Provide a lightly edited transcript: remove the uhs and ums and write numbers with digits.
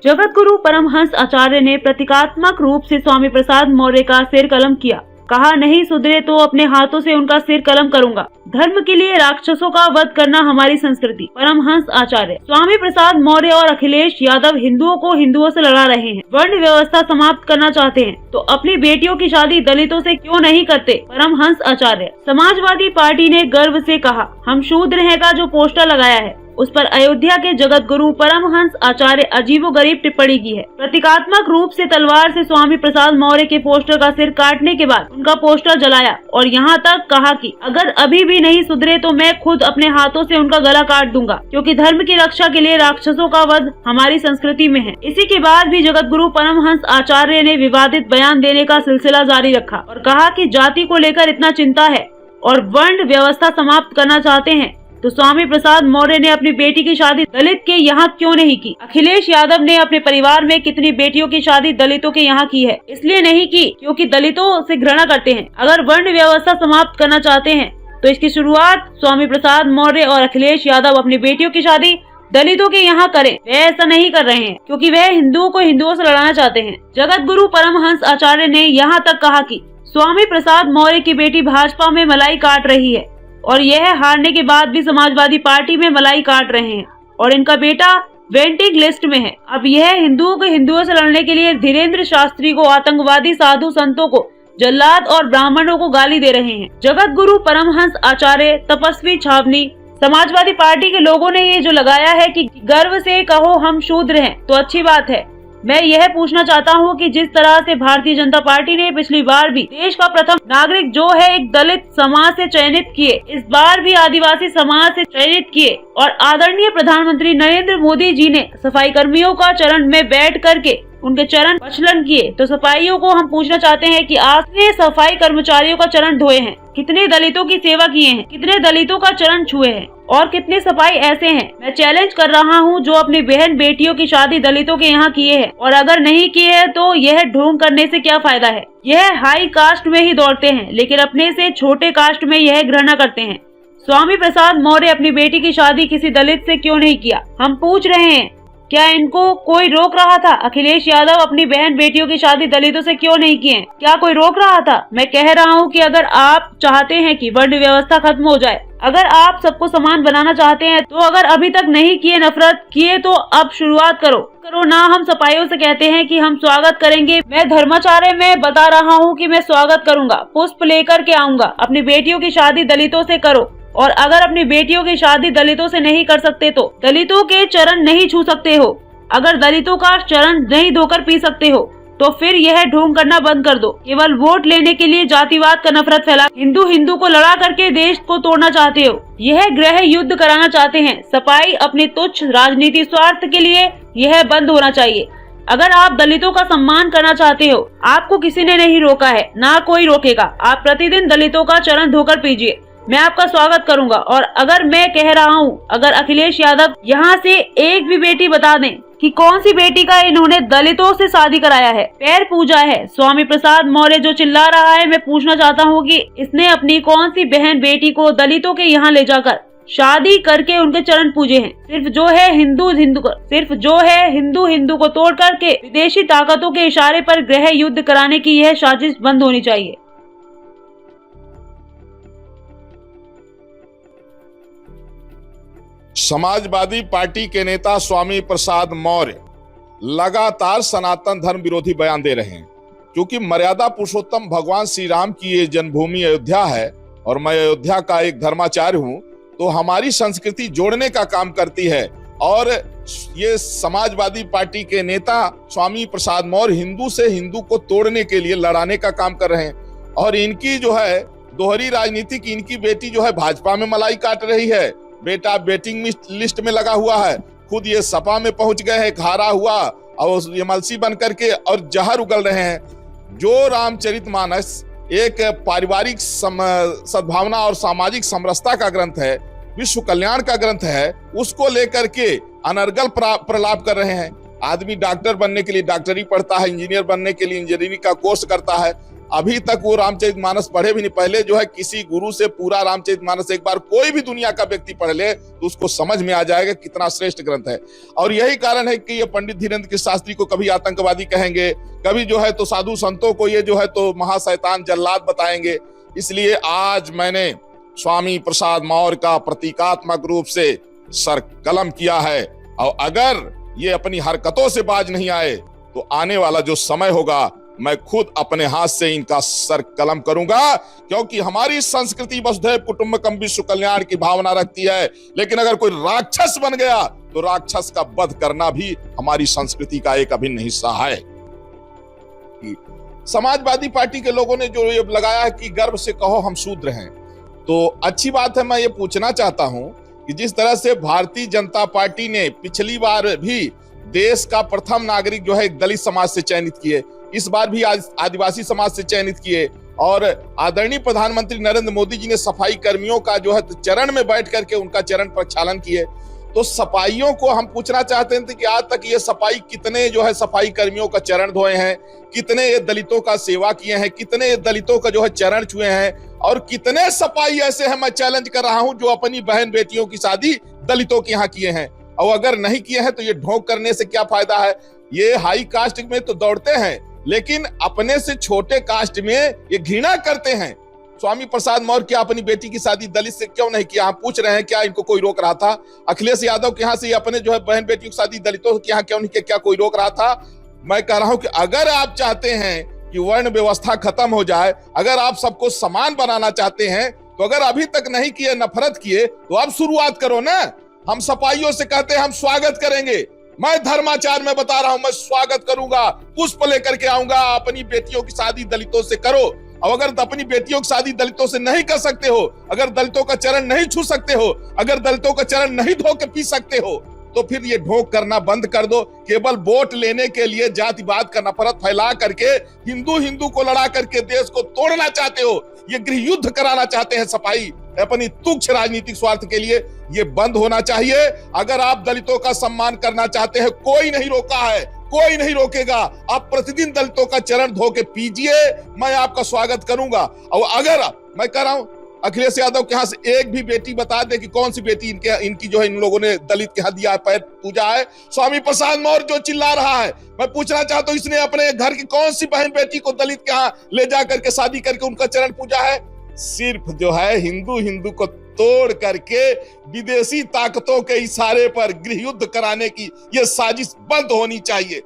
जगत गुरु परमहंस आचार्य ने प्रतीकात्मक रूप से स्वामी प्रसाद मौर्य का सिर कलम किया। कहा, नहीं सुधरे तो अपने हाथों से उनका सिर कलम करूंगा। धर्म के लिए राक्षसों का वध करना हमारी संस्कृति। परमहंस आचार्य। स्वामी प्रसाद मौर्य और अखिलेश यादव हिंदुओं को हिंदुओं से लड़ा रहे हैं, वर्ण व्यवस्था समाप्त करना चाहते हैं, तो अपनी बेटियों की शादी दलितों से क्यों नहीं करते? परमहंस आचार्य। समाजवादी पार्टी ने गर्व से कहा, हम शूद्र हैं का जो पोस्टर लगाया है उस पर अयोध्या के जगत गुरु परमहंस आचार्य अजीबोगरीब टिप्पणी की है। प्रतीकात्मक रूप से तलवार से स्वामी प्रसाद मौर्य के पोस्टर का सिर काटने के बाद उनका पोस्टर जलाया और यहाँ तक कहा कि अगर अभी भी नहीं सुधरे तो मैं खुद अपने हाथों से उनका गला काट दूंगा, क्योंकि धर्म की रक्षा के लिए राक्षसों का वध हमारी संस्कृति में है। इसी के बाद भी जगत गुरु परमहंस आचार्य ने विवादित बयान देने का सिलसिला जारी रखा और कहा कि जाति को लेकर इतना चिंता है और वर्ण व्यवस्था समाप्त करना चाहते हैं तो स्वामी प्रसाद मौर्य ने अपनी बेटी की शादी दलित के यहाँ क्यों नहीं की? अखिलेश यादव ने अपने परिवार में कितनी बेटियों की शादी दलितों के यहाँ की है? इसलिए नहीं की क्योंकि दलितों से घृणा करते हैं। अगर वर्ण व्यवस्था समाप्त करना चाहते हैं तो इसकी शुरुआत स्वामी प्रसाद मौर्य और अखिलेश यादव अपनी बेटियों की शादी दलितों के यहाँ करें। वे ऐसा नहीं कर रहे हैं क्योंकि वह हिंदुओं को हिंदुओं से लड़ाना चाहते हैं। जगत गुरु परमहंस आचार्य ने यहाँ तक कहा कि स्वामी प्रसाद मौर्य की बेटी भाजपा में मलाई काट रही है और यह हारने के बाद भी समाजवादी पार्टी में मलाई काट रहे हैं और इनका बेटा वेटिंग लिस्ट में है। अब यह हिंदुओं को हिंदुओं से लड़ने के लिए धीरेन्द्र शास्त्री को, आतंकवादी साधु संतों को, जल्लाद और ब्राह्मणों को गाली दे रहे हैं। जगत गुरु परमहंस आचार्य, तपस्वी छावनी, समाजवादी पार्टी के लोगों ने ये जो लगाया है कि गर्व से कहो हम शूद्र हैं तो अच्छी बात है। मैं यह पूछना चाहता हूं कि जिस तरह से भारतीय जनता पार्टी ने पिछली बार भी देश का प्रथम नागरिक जो है एक दलित समाज से चयनित किए, इस बार भी आदिवासी समाज से चयनित किए और आदरणीय प्रधानमंत्री नरेंद्र मोदी जी ने सफाई कर्मियों का चरण में बैठ करके उनके चरण प्रक्षालन किए, तो सफाइयों को हम पूछना चाहते हैं कि आपने सफाई कर्मचारियों का चरण धोए हैं, कितने दलितों की सेवा किए हैं, कितने दलितों का चरण छुए हैं और कितने सफाई ऐसे हैं? मैं चैलेंज कर रहा हूं जो अपनी बहन बेटियों की शादी दलितों के यहाँ किए हैं और अगर नहीं किए हैं तो यह ढोंग करने से क्या फायदा है? यह हाई कास्ट में ही दौड़ते हैं लेकिन अपने से छोटे कास्ट में यह घृणा करते हैं। स्वामी प्रसाद मौर्य अपनी बेटी की शादी किसी दलित से क्यों नहीं किया? हम पूछ रहे हैं, क्या इनको कोई रोक रहा था? अखिलेश यादव अपनी बहन बेटियों की शादी दलितों से क्यों नहीं किए? क्या कोई रोक रहा था? मैं कह रहा हूँ कि अगर आप चाहते हैं कि वर्ण व्यवस्था खत्म हो जाए, अगर आप सबको समान बनाना चाहते हैं तो अगर अभी तक नहीं किए, नफरत किए, तो अब शुरुआत करो ना। हम सफाइयों से कहते हैं कि हम स्वागत करेंगे। मैं धर्माचार्य में बता रहा हूँ कि मैं स्वागत करूंगा, पुष्प लेकर के आऊंगा। अपनी बेटियों की शादी दलितों से करो और अगर अपनी बेटियों की शादी दलितों से नहीं कर सकते तो दलितों के चरण नहीं छू सकते हो, अगर दलितों का चरण नहीं धोकर पी सकते हो तो फिर यह ढोंग करना बंद कर दो। केवल वोट लेने के लिए जातिवाद का नफरत फैला हिंदू को लड़ा करके देश को तोड़ना चाहते हो, यह गृह युद्ध कराना चाहते हैं। सफाई अपनी तुच्छ राजनीति स्वार्थ के लिए यह बंद होना चाहिए। अगर आप दलितों का सम्मान करना चाहते हो, आपको किसी ने नहीं रोका है, ना कोई रोकेगा। आप प्रतिदिन दलितों का चरण धोकर पीजिए, मैं आपका स्वागत करूंगा। और अगर मैं कह रहा हूँ, अगर अखिलेश यादव यहाँ से एक भी बेटी बता दें कि कौन सी बेटी का इन्होंने दलितों से शादी कराया है, पैर पूजा है। स्वामी प्रसाद मौर्य जो चिल्ला रहा है, मैं पूछना चाहता हूँ कि इसने अपनी कौन सी बहन बेटी को दलितों के यहाँ ले जाकर शादी करके उनके चरण पूजे हैं? सिर्फ जो है हिंदू को तोड़ करके विदेशी ताकतों के इशारे पर गृह युद्ध कराने की यह साजिश बंद होनी चाहिए। समाजवादी पार्टी के नेता स्वामी प्रसाद मौर्य लगातार सनातन धर्म विरोधी बयान दे रहे हैं, क्योंकि मर्यादा पुरुषोत्तम भगवान श्री राम की ये जन्मभूमि अयोध्या है और मैं अयोध्या का एक धर्माचार्य हूं, तो हमारी संस्कृति जोड़ने का काम करती है। और ये समाजवादी पार्टी के नेता स्वामी प्रसाद मौर्य हिंदू से हिंदू को तोड़ने के लिए लड़ाने का काम कर रहे हैं और इनकी जो है दोहरी राजनीति की, इनकी बेटी जो है भाजपा में मलाई काट रही है, बेटा वेटिंग लिस्ट में लगा हुआ है, खुद ये सपा में पहुंच गए हैं, हारा हुआ और एमएलसी बन करके और जहर उगल रहे हैं। जो रामचरितमानस एक पारिवारिक सद्भावना और सामाजिक समरसता का ग्रंथ है, विश्व कल्याण का ग्रंथ है, उसको लेकर के अनर्गल प्रलाप कर रहे हैं। आदमी डॉक्टर बनने के लिए डॉक्टरी पढ़ता है, इंजीनियर बनने के लिए इंजीनियरिंग का कोर्स करता है, अभी तक वो रामचरितमानस पढ़े भी नहीं। पहले जो है किसी गुरु से पूरा रामचरितमानस एक बार कोई भी दुनिया का व्यक्ति पढ़ ले तो उसको समझ में आ जाएगा कितना श्रेष्ठ ग्रंथ है। और यही कारण है कि ये पंडित धीरेन्द्र कृष्ण शास्त्री को कभी आतंकवादी कहेंगे, कभी जो है तो साधु संतों को ये जो है तो महाशैतान जल्लाद बताएंगे। इसलिए आज मैंने स्वामी प्रसाद मौर्य का प्रतीकात्मक रूप से सर कलम किया है, और अगर ये अपनी हरकतों से बाज नहीं आए तो आने वाला जो समय होगा मैं खुद अपने हाथ से इनका सर कलम करूंगा, क्योंकि हमारी संस्कृति वसुधैव कुटुंबकम विश्व कल्याण की भावना रखती है। लेकिन अगर कोई राक्षस बन गया तो राक्षस का वध करना भी हमारी संस्कृति का एक अभिन्न हिस्सा है। समाजवादी पार्टी के लोगों ने जो ये लगाया है कि गर्व से कहो हम शूद्र हैं, तो अच्छी बात है। मैं ये पूछना चाहता हूं कि जिस तरह से भारतीय जनता पार्टी ने पिछली बार भी देश का प्रथम नागरिक जो है एक दलित समाज से चयनित किए, इस बार भी आदिवासी समाज से चयनित किए, और आदरणीय प्रधानमंत्री नरेंद्र मोदी जी ने सफाई कर्मियों का जो है चरण में बैठ करके उनका चरण प्रक्षालन किए। तो सफाइयों को हम पूछना चाहते थे कि आज तक ये सफाई कितने जो है सफाई कर्मियों का चरण धोए हैं, कितने ये दलितों का सेवा किए हैं, कितने दलितों का जो है चरण छुए हैं, और कितने सफाई ऐसे हैं, मैं चैलेंज कर रहा हूं, जो अपनी बहन बेटियों की शादी दलितों के यहाँ किए हैं। और अगर नहीं किए हैं तो ये ढोंग करने से क्या फायदा है। ये हाई कास्ट में तो दौड़ते हैं, लेकिन अपने से छोटे कास्ट में ये घृणा करते हैं। स्वामी प्रसाद मौर्य क्या अपनी बेटी की शादी दलित से क्यों नहीं किया? आप पूछ रहे हैं क्या इनको कोई रोक रहा था? अखिलेश यादव के यहाँ से अपने जो है बहन बेटियों की शादी दलितों के यहाँ क्यों नहीं किया? क्या कोई रोक रहा था? मैं कह रहा हूं कि अगर आप चाहते हैं कि वर्ण व्यवस्था खत्म हो जाए, अगर आप सबको समान बनाना चाहते हैं, तो अगर अभी तक नहीं किए, नफरत किए, तो आप शुरुआत करो ना। हम सफाइयों से कहते हैं हम स्वागत करेंगे। मैं धर्माचार में बता रहा हूं, मैं स्वागत करूंगा, पुष्प लेकर के आऊंगा। अपनी बेटियों की शादी दलितों से करो, और अगर अपनी बेटियों की शादी दलितों से नहीं कर सकते हो, अगर दलितों का चरण नहीं छू सकते हो, अगर दलितों का चरण नहीं धो के पी सकते हो, तो फिर ये ढोंग करना बंद कर दो। केवल वोट लेने के लिए जातिवाद का नफरत फैला करके हिंदू को लड़ा करके देश को तोड़ना चाहते हो, ये गृह युद्ध कराना चाहते हैं सफाई अपनी तुच्छ राजनीतिक स्वार्थ के लिए, ये बंद होना चाहिए। अगर आप दलितों का सम्मान करना चाहते हैं, कोई नहीं रोका है, कोई नहीं रोकेगा। आप प्रतिदिन दलितों का चरण धो के पीजिए, मैं आपका स्वागत करूंगा। और अगर मैं कह रहा हूं अखिलेश यादव के यहाँ से एक भी बेटी बता दे कि कौन सी बेटी इनकी जो है इन लोगों ने दलित के यहाँ दिया है, पैर पूजा है। स्वामी प्रसाद मौर्य जो चिल्ला रहा है, मैं पूछना चाहता हूँ इसने अपने घर की कौन सी बहन बेटी को दलित के यहाँ ले जा करके शादी करके उनका चरण पूजा है? सिर्फ जो है हिंदू को तोड़ करके विदेशी ताकतों के इशारे पर गृह युद्ध कराने की यह साजिश बंद होनी चाहिए।